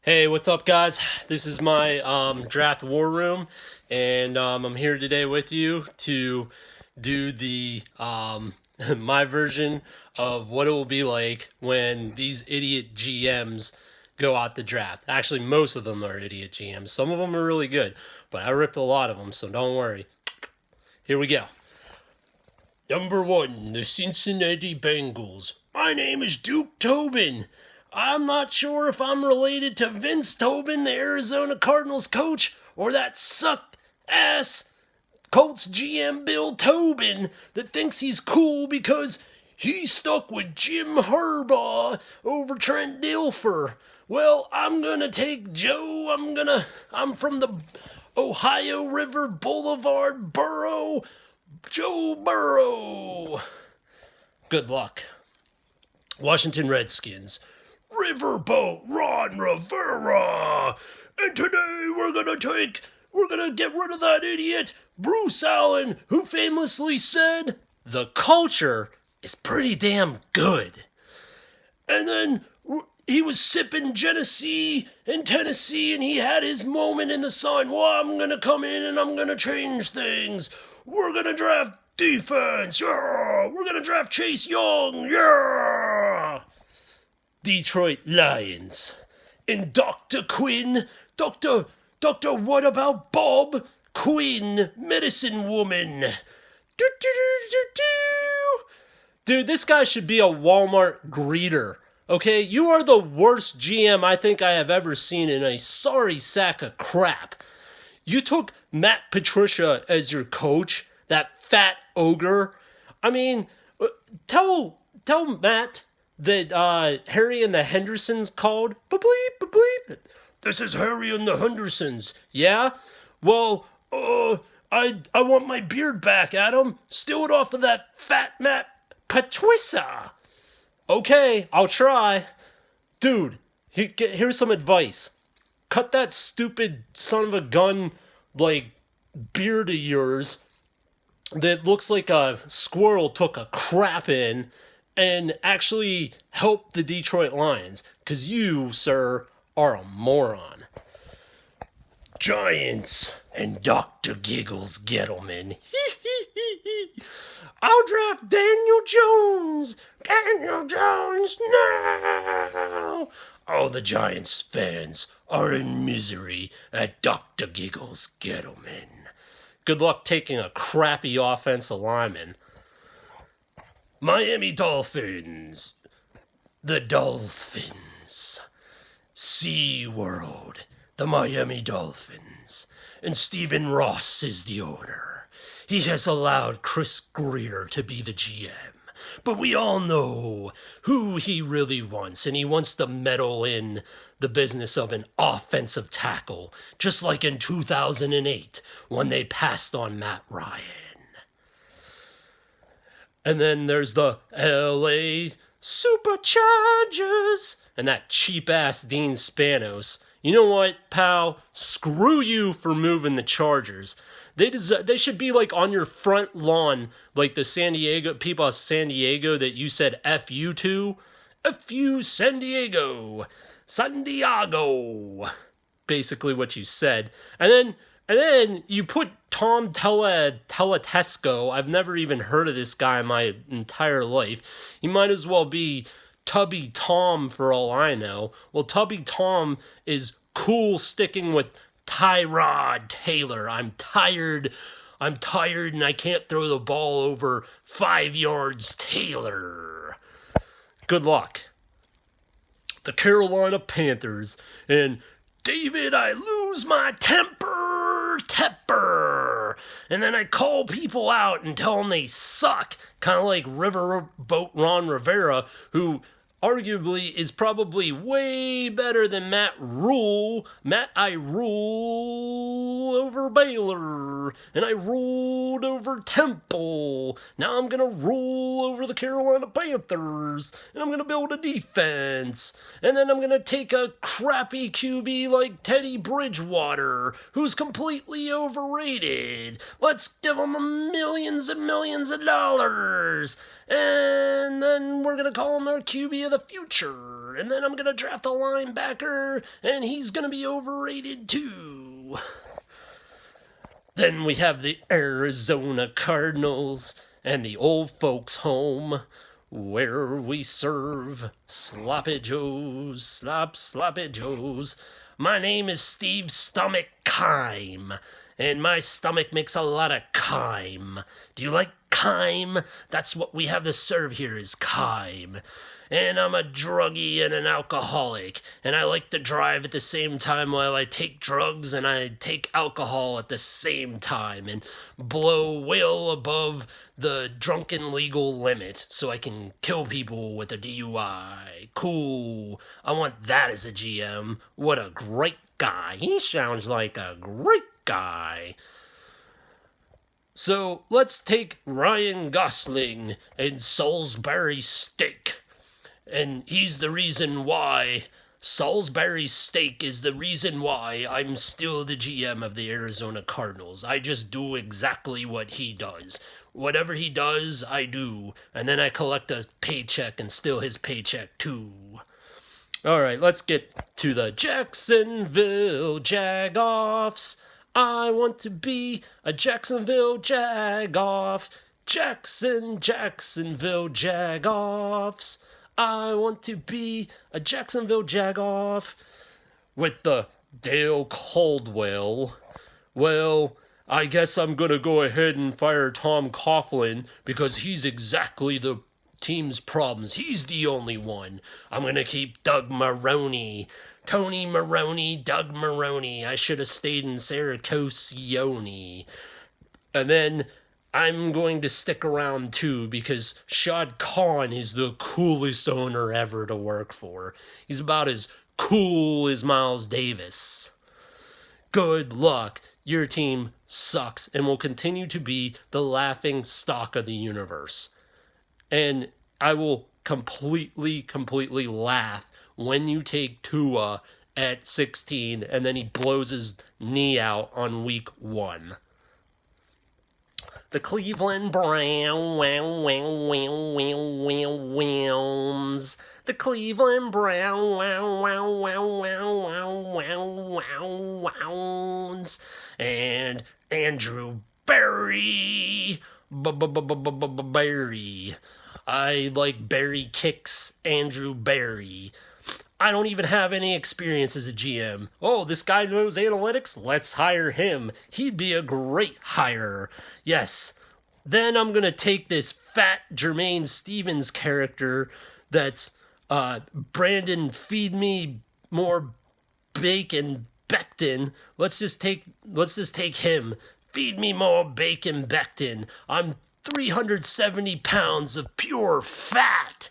Hey, what's up, guys? This is my draft war room, and I'm here today with you to do the my version of what it will be like when these idiot GMs go out the draft. Actually, most of them are idiot GMs. Some of them are really good, but I ripped a lot of them, so don't worry. Here we go. Number 1, the Cincinnati Bengals. My name is Duke Tobin. I'm not sure if I'm related to Vince Tobin, the Arizona Cardinals coach, or that suck-ass Colts GM Bill Tobin that thinks he's cool because he's stuck with Jim Harbaugh over Trent Dilfer. Well, I'm gonna take Joe. I'm from the Ohio River Boulevard borough, Joe Burrow. Good luck. Washington Redskins. Riverboat Ron Rivera. And today we're gonna get rid of that idiot Bruce Allen, who famously said, "The culture is pretty damn good." And then he was sipping Genesee in Tennessee, and he had his moment in the sun. Well, I'm gonna come in and I'm gonna change things. We're gonna draft defense. Yeah. We're gonna draft Chase Young. Yeah. Detroit Lions. And Dr. Quinn, Dr. What about Bob Quinn, medicine woman? Dude, this guy should be a Walmart greeter. Okay, you are the worst GM I think I have ever seen in a sorry sack of crap. You took Matt Patricia as your coach, that fat ogre. I mean, tell Matt that Harry and the Hendersons called. Ba-bleep, ba-bleep. This is Harry and the Hendersons. Yeah? Well, I want my beard back, Adam. Steal it off of that fat Matt Patricia. Okay, I'll try. Dude, here's some advice. Cut that stupid son of a gun, beard of yours that looks like a squirrel took a crap in and actually help the Detroit Lions, because you, sir, are a moron. Giants and Dr. Giggles Gettleman. I'll draft Daniel Jones. Daniel Jones now. All the Giants fans are in misery at Dr. Giggles Gettleman. Good luck taking a crappy offensive lineman. Miami Dolphins. The Dolphins. SeaWorld. The Miami Dolphins. And Stephen Ross is the owner. He has allowed Chris Greer to be the GM. But we all know who he really wants, and he wants to meddle in the business of an offensive tackle, just like in 2008 when they passed on Matt Ryan. And then there's the LA Superchargers and that cheap-ass Dean Spanos. You know what, pal? Screw you for moving the Chargers. They should be on your front lawn, like the San Diego people of San Diego that you said F you to. F you, San Diego. San Diego. Basically what you said. And then you put Tom Teletesco. I've never even heard of this guy in my entire life. He might as well be Tubby Tom for all I know. Well, Tubby Tom is cool sticking with Tyrod Taylor. I'm tired and I can't throw the ball over 5 yards, Taylor. Good luck. The Carolina Panthers. And David, I lose my temper. And then I call people out and tell them they suck. Kind of like Riverboat Ron Rivera, who arguably is probably way better than Matt Rule. Matt, I rule over Baylor, and I ruled over Temple. Now I'm going to rule over the Carolina Panthers, and I'm going to build a defense. And then I'm going to take a crappy QB like Teddy Bridgewater, who's completely overrated. Let's give him millions and millions of dollars. And then we're going to call him our QB of the future. And then I'm going to draft a linebacker, and he's going to be overrated too. Then we have the Arizona Cardinals and the old folks' home, where we serve sloppy joes, sloppy joes. My name is Steve Stomach Kime, and my stomach makes a lot of chyme. Do you like chyme? That's what we have to serve here is chyme. And I'm a druggie and an alcoholic, and I like to drive at the same time while I take drugs and I take alcohol at the same time and blow well above the drunken legal limit so I can kill people with a DUI. Cool. I want that as a GM. What a great guy. He sounds like a great guy. So let's take Ryan Gosling and Salisbury steak. And he's the reason why. Salisbury steak is the reason why I'm still the GM of the Arizona Cardinals. I just do exactly what he does. Whatever he does, I do. And then I collect a paycheck and steal his paycheck too. All right, let's get to the Jacksonville Jagoffs. I want to be a Jacksonville Jagoff. Jacksonville Jagoffs. I want to be a Jacksonville Jagoff with the Dale Caldwell. Well, I guess I'm going to go ahead and fire Tom Coughlin because he's exactly the team's problems. He's the only one. I'm going to keep Doug Maroney. Tony Maroney, Doug Maroney. I should have stayed in Syracuse. And then I'm going to stick around too because Shad Khan is the coolest owner ever to work for. He's about as cool as Miles Davis. Good luck. Your team sucks and will continue to be the laughing stock of the universe. And I will completely laugh when you take Tua at 16 and then he blows his knee out on week 1. The Cleveland Browns. The Cleveland Browns. And Andrew Berry. Berry. I like Barry kicks Andrew Berry. I don't even have any experience as a GM. Oh, this guy knows analytics? Let's hire him. He'd be a great hire. Yes. Then I'm going to take this fat Jermaine Stevens character that's Brandon Feed Me More Bacon Becton. Let's just take him. Feed me more bacon Becton. I'm 370 pounds of pure fat.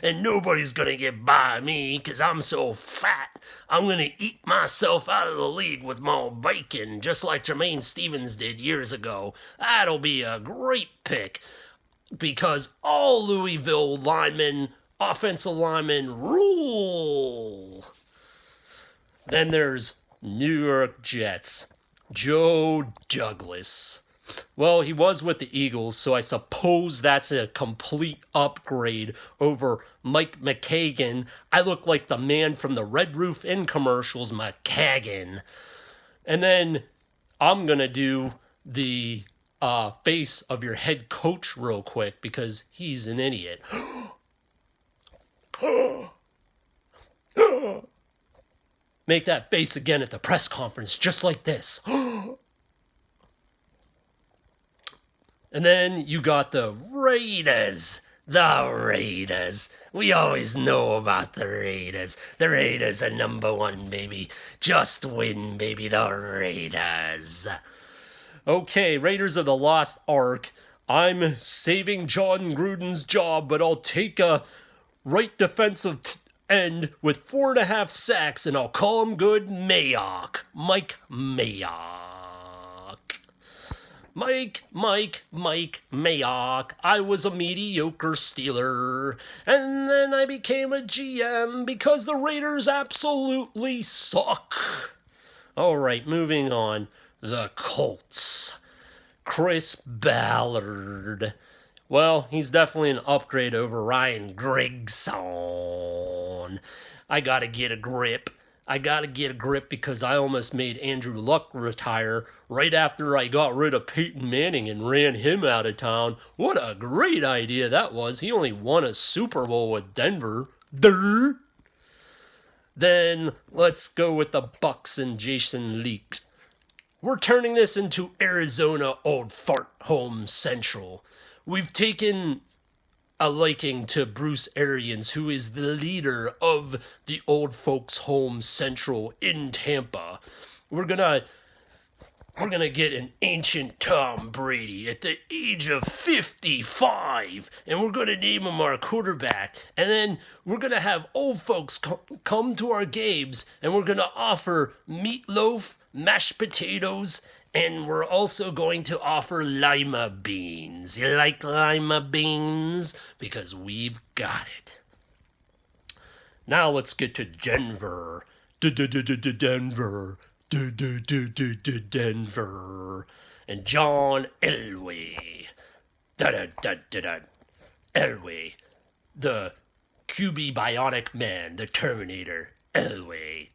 And nobody's going to get by me because I'm so fat. I'm going to eat myself out of the league with more bacon, just like Jermaine Stevens did years ago. That'll be a great pick because all Louisville linemen, offensive linemen, rule. Then there's New York Jets. Joe Douglas. Well, he was with the Eagles, so I suppose that's a complete upgrade over Mike McKagan. I look like the man from the Red Roof Inn commercials, McKagan. And then I'm going to do the face of your head coach real quick because he's an idiot. Make that face again at the press conference, just like this. And then you got the Raiders. The Raiders. We always know about the Raiders. The Raiders are number one, baby. Just win, baby. The Raiders. Okay, Raiders of the Lost Ark. I'm saving John Gruden's job, but I'll take a right defensive end with 4.5 sacks, and I'll call him good Mayock. Mike Mayock. Mike Mayock. I was a mediocre Steeler, and then I became a GM because the Raiders absolutely suck. All right, moving on. The Colts. Chris Ballard. Well, he's definitely an upgrade over Ryan Gregson. I gotta get a grip. I gotta get a grip because I almost made Andrew Luck retire right after I got rid of Peyton Manning and ran him out of town. What a great idea that was. He only won a Super Bowl with Denver. Durr. Then let's go with the Bucks and Jason Leak. We're turning this into Arizona Old Fart Home Central. We've taken a liking to Bruce Arians, who is the leader of the Old Folks Home Central in Tampa. We're gonna get an ancient Tom Brady at the age of 55, and we're gonna name him our quarterback. And then we're gonna have old folks come to our games, and we're gonna offer meatloaf, mashed potatoes, and we're also going to offer lima beans. You like lima beans? Because we've got it. Now let's get to Denver. Denver. Denver. And John Elway. Elway. The QB Bionic Man, the Terminator. Elway.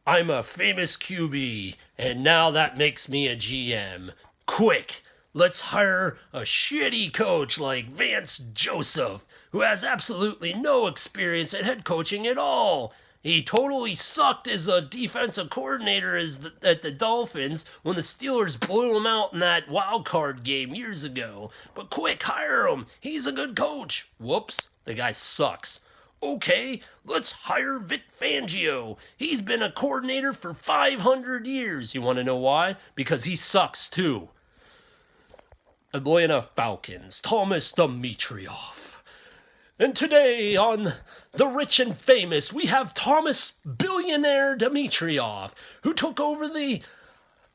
I'm a famous QB, and now that makes me a GM. Quick, let's hire a shitty coach like Vance Joseph, who has absolutely no experience at head coaching at all. He totally sucked as a defensive coordinator at the Dolphins when the Steelers blew him out in that wild card game years ago. But quick, hire him. He's a good coach. Whoops, the guy sucks. Okay, let's hire Vic Fangio. He's been a coordinator for 500 years. You want to know why? Because he sucks too. Atlanta Falcons, Thomas Dimitroff. And today on The Rich and Famous, we have Thomas Billionaire Dimitroff, who took over the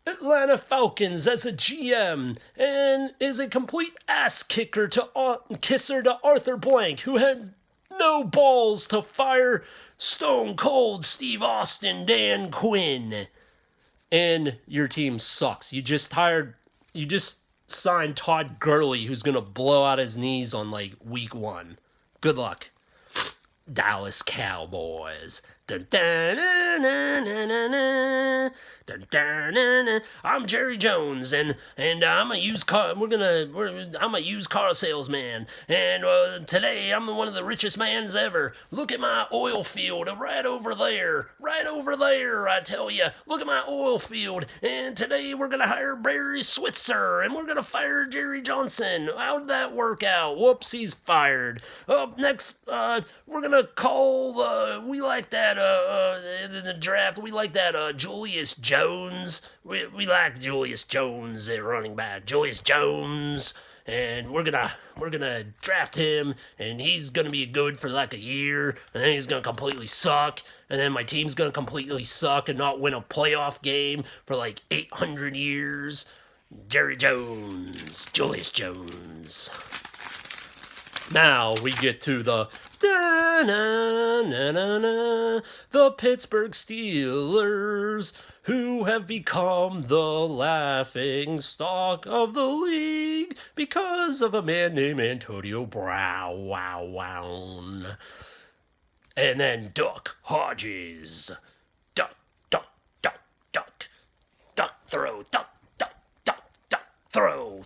Atlanta Falcons as a GM and is a complete ass kisser to Arthur Blank, who had no balls to fire Stone Cold Steve Austin Dan Quinn. And your team sucks. You just signed Todd Gurley, who's going to blow out his knees on like week 1. Good luck. Dallas Cowboys. Dun, dun, dun, dun, dun, dun, dun. Dun, dun, dun, dun. I'm Jerry Jones, and I'm a used car. I'm a used car salesman, and today I'm one of the richest mans ever. Look at my oil field right over there. I tell you, look at my oil field. And today we're gonna hire Barry Switzer, and we're gonna fire Jerry Johnson. How'd that work out? Whoops, he's fired. Up next, we're gonna call. We like that. In the draft, we like that. Julius Jones. We like Julius Jones at running back. Julius Jones. And we're gonna draft him, and he's gonna be good for like a year, and then he's gonna completely suck, and then my team's gonna completely suck and not win a playoff game for like 800 years. Jerry Jones, Julius Jones. Now we get to the Pittsburgh Steelers, who have become the laughing stock of the league because of a man named Antonio Brown. And then Duck Hodges. Duck, throw, throw,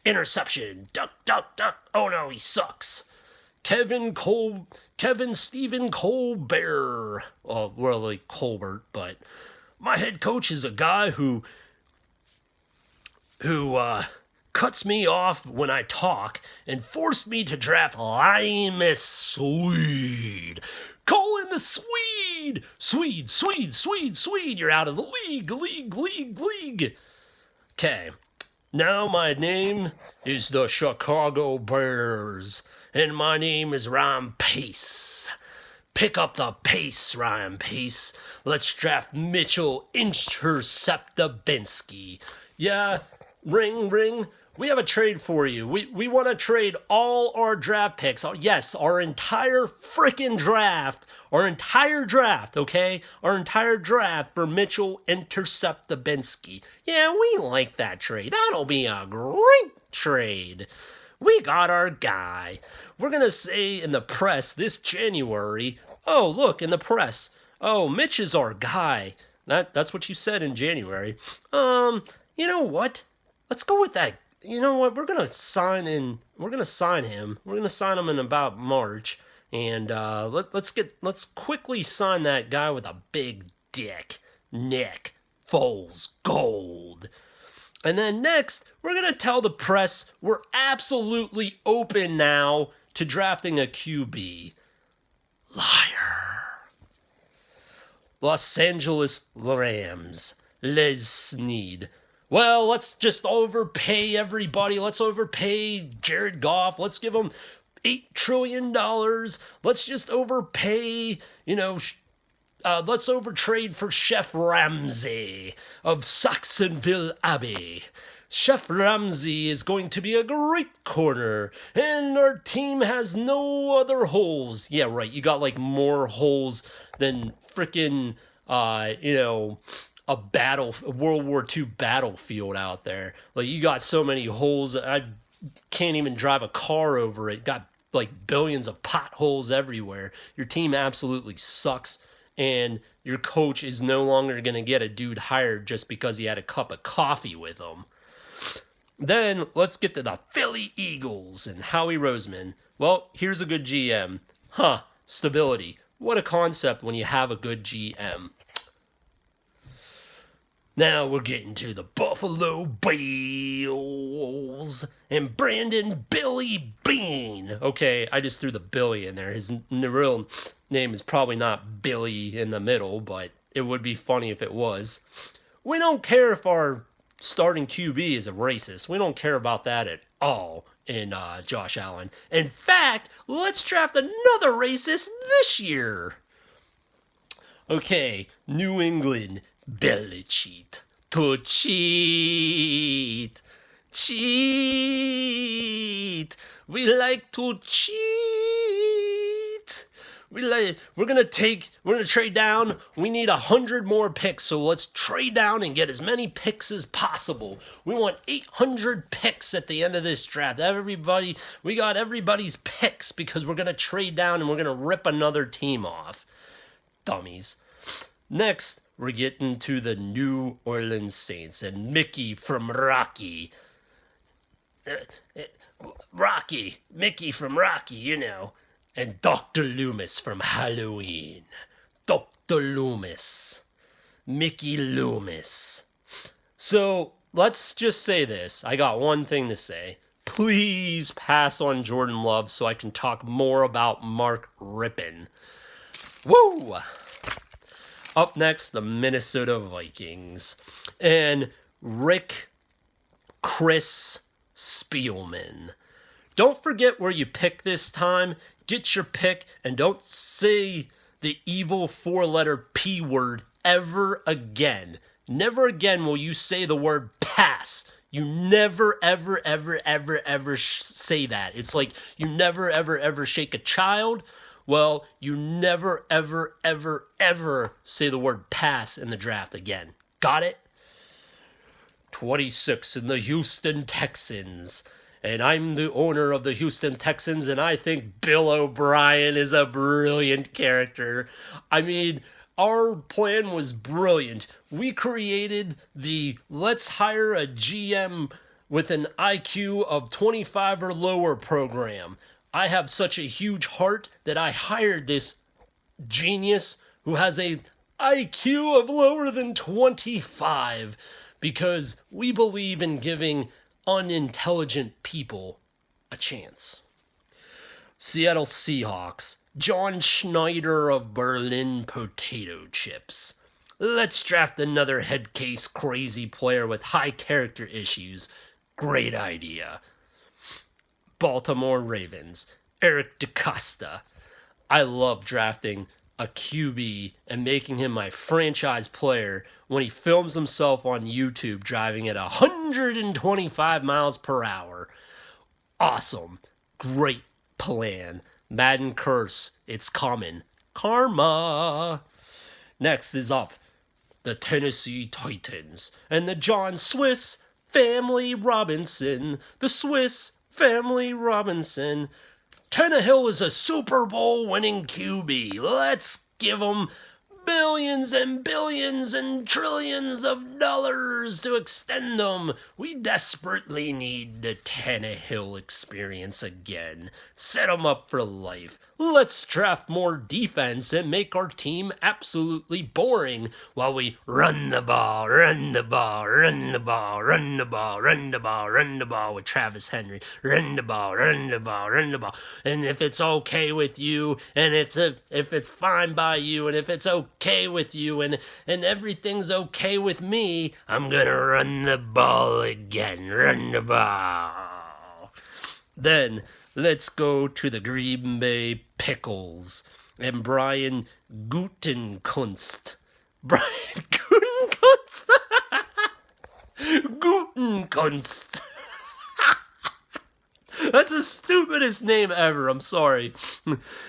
interception, duck. Oh no, he sucks. Kevin Stephen Colbert. Well, really Colbert, but my head coach is a guy who cuts me off when I talk and forced me to draft Limas Swede. Call in the Swede. Swede. You're out of the league. Okay. Now my name is the Chicago Bears, and my name is Ryan Pace. Pick up the pace, Ryan Pace. Let's draft Mitchell Interceptabinsky. Yeah, ring. We have a trade for you. We want to trade all our draft picks. Yes, our entire freaking draft. Our entire draft, okay? Our entire draft for Mitchell Intercept the Binsky. Yeah, we like that trade. That'll be a great trade. We got our guy. We're going to say in the press this January, oh, look, in the press. Oh, Mitch is our guy. That's what you said in January. You know what? Let's go with that. You know what? We're gonna sign him. We're gonna sign him in about March, and let's quickly sign that guy with a big dick, Nick Foles Gold. And then next, we're gonna tell the press we're absolutely open now to drafting a QB. Liar. Los Angeles Rams. Les Snead. Well, let's just overpay everybody. Let's overpay Jared Goff. Let's give him $8 trillion. Let's just overpay, let's overtrade for Chef Ramsay of Saxonville Abbey. Chef Ramsay is going to be a great corner, and our team has no other holes. Yeah, right, you got like more holes than frickin', a World War II battlefield out there. Like, you got so many holes, I can't even drive a car over it. Got like billions of potholes everywhere. Your team absolutely sucks, and your coach is no longer going to get a dude hired just because he had a cup of coffee with him. Then let's get to the Philly Eagles and Howie Roseman. Well, here's a good GM. Stability. What a concept when you have a good GM. Now we're getting to the Buffalo Bills and Brandon Billy Bean. Okay, I just threw the Billy in there. His real name is probably not Billy in the middle, but it would be funny if it was. We don't care if our starting QB is a racist. We don't care about that at all in Josh Allen. In fact, let's draft another racist this year. Okay, New England. Belichick to cheat. We like to cheat. We're gonna trade down. We need 100 more picks, so let's trade down and get as many picks as possible. We want 800 picks at the end of this draft. We got everybody's picks because we're gonna trade down and we're gonna rip another team off. Dummies. Next, we're getting to the New Orleans Saints and Mickey from Rocky. Mickey from Rocky, and Dr. Loomis from Halloween. Dr. Loomis. Mickey Loomis. So, let's just say this. I got one thing to say. Please pass on Jordan Love so I can talk more about Mark Rippon. Woo! Up next, the Minnesota Vikings and Chris Spielman. Don't forget where you pick this time. Get your pick and don't say the evil 4-letter P word ever again. Never again will you say the word pass. You never, ever, ever, ever, ever say that. It's like you never, ever, ever shake a child. Well, you never, ever, ever, ever say the word pass in the draft again. Got it? 26 in the Houston Texans. And I'm the owner of the Houston Texans, and I think Bill O'Brien is a brilliant character. I mean, our plan was brilliant. We created the let's hire a GM with an IQ of 25 or lower program. I have such a huge heart that I hired this genius who has a IQ of lower than 25 because we believe in giving unintelligent people a chance. Seattle Seahawks, John Schneider of Berlin Potato Chips. Let's draft another head case crazy player with high character issues. Great idea. Baltimore Ravens, Eric DeCosta. I love drafting a QB and making him my franchise player when he films himself on YouTube driving at 125 miles per hour. Awesome. Great plan. Madden curse. It's coming. Karma. Next is up the Tennessee Titans and the John Swiss Family Robinson. The Swiss Family Robinson. Tannehill is a Super Bowl winning QB. Let's give him billions and billions and trillions of dollars to extend them. We desperately need the Tannehill experience again. Set him up for life. Let's draft more defense and make our team absolutely boring while we run the ball, run the ball, run the ball, run the ball, run the ball, run the ball with Travis Henry. Run the ball, run the ball, run the ball. And if it's okay with you, and if it's fine by you, and if it's okay with you, and everything's okay with me, I'm gonna run the ball again. Run the ball. Then let's go to the Green Bay Pickles and Brian Gutenkunst. Brian Gutenkunst. Gutenkunst. That's the stupidest name ever. I'm sorry.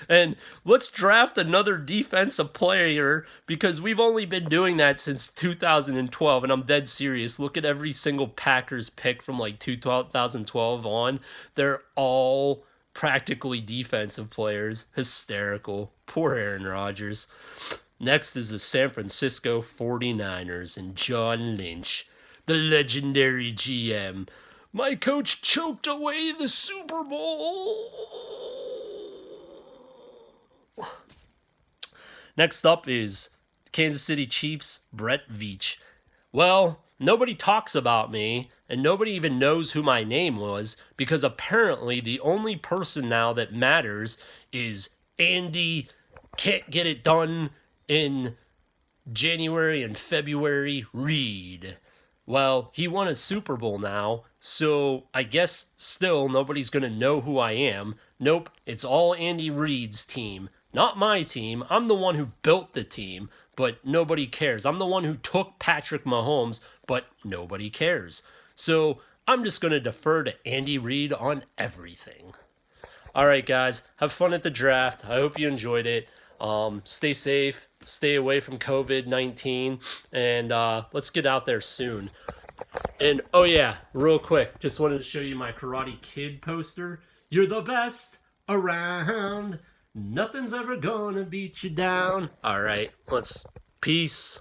And let's draft another defensive player because we've only been doing that since 2012. And I'm dead serious. Look at every single Packers pick from like 2012 on. They're all practically defensive players. Hysterical. Poor Aaron Rodgers. Next is the San Francisco 49ers and John Lynch, the legendary GM. My coach choked away the Super Bowl. Next up is Kansas City Chiefs, Brett Veach. Well, nobody talks about me, and nobody even knows who my name was, because apparently the only person now that matters is Andy Can't Get It Done in January and February Reid. Well, he won a Super Bowl now, so I guess still nobody's going to know who I am. Nope, it's all Andy Reid's team. Not my team. I'm the one who built the team, but nobody cares. I'm the one who took Patrick Mahomes, but nobody cares. So I'm just going to defer to Andy Reid on everything. All right, guys, have fun at the draft. I hope you enjoyed it. Stay safe. Stay away from COVID-19, and let's get out there soon. And, oh yeah, real quick, just wanted to show you my Karate Kid poster. You're the best around. Nothing's ever gonna beat you down. All right, peace.